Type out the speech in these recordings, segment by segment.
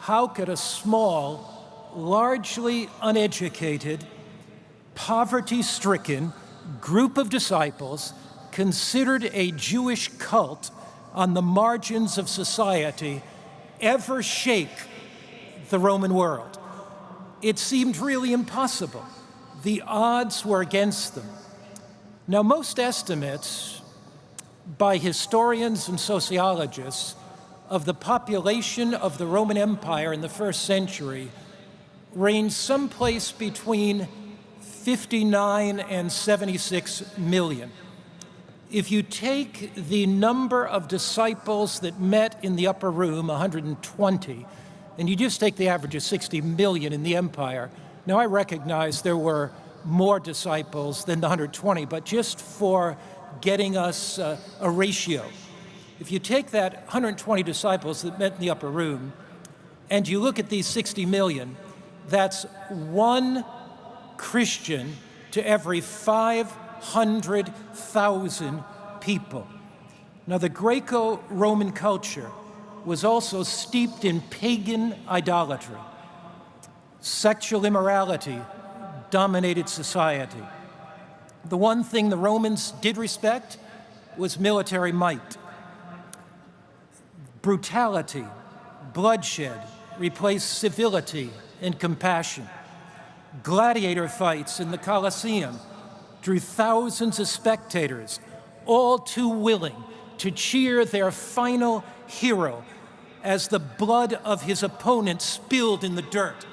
how could a small, largely uneducated, poverty-stricken group of disciples considered a Jewish cult on the margins of society ever shake the Roman world? It seemed really impossible. The odds were against them. Now, most estimates by historians and sociologists of the population of the Roman Empire in the first century range someplace between 59 and 76 million. If you take the number of disciples that met in the upper room, 120, and you just take the average of 60 million in the empire, now I recognize there were more disciples than the 120, but just for getting us a ratio. If you take that 120 disciples that met in the upper room, and you look at these 60 million, that's one Christian to every 500,000 people. Now, the Greco-Roman culture was also steeped in pagan idolatry. Sexual immorality dominated society. The one thing the Romans did respect was military might. Brutality, bloodshed replaced civility and compassion. Gladiator fights in the Colosseum drew thousands of spectators, all too willing to cheer their final hero as the blood of his opponent spilled in the dirt.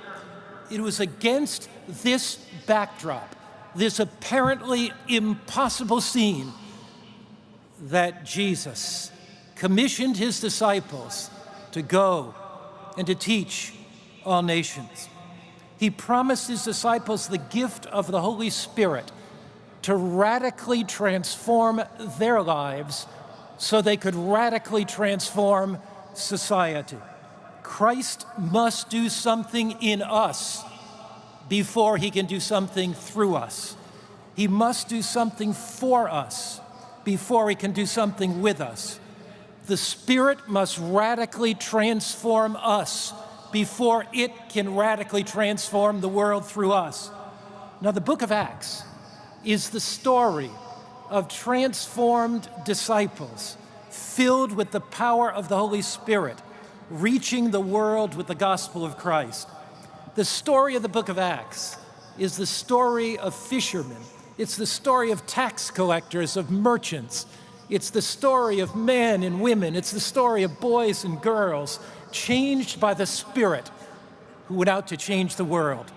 It was against this backdrop, this apparently impossible scene, that Jesus commissioned his disciples to go and to teach all nations. He promised his disciples the gift of the Holy Spirit to radically transform their lives so they could radically transform society. Christ must do something in us before he can do something through us. He must do something for us before he can do something with us. The Spirit must radically transform us before it can radically transform the world through us. Now, the book of Acts is the story of transformed disciples filled with the power of the Holy Spirit, reaching the world with the gospel of Christ. The story of the book of Acts is the story of fishermen. It's the story of tax collectors, of merchants. It's the story of men and women. It's the story of boys and girls changed by the Spirit who went out to change the world.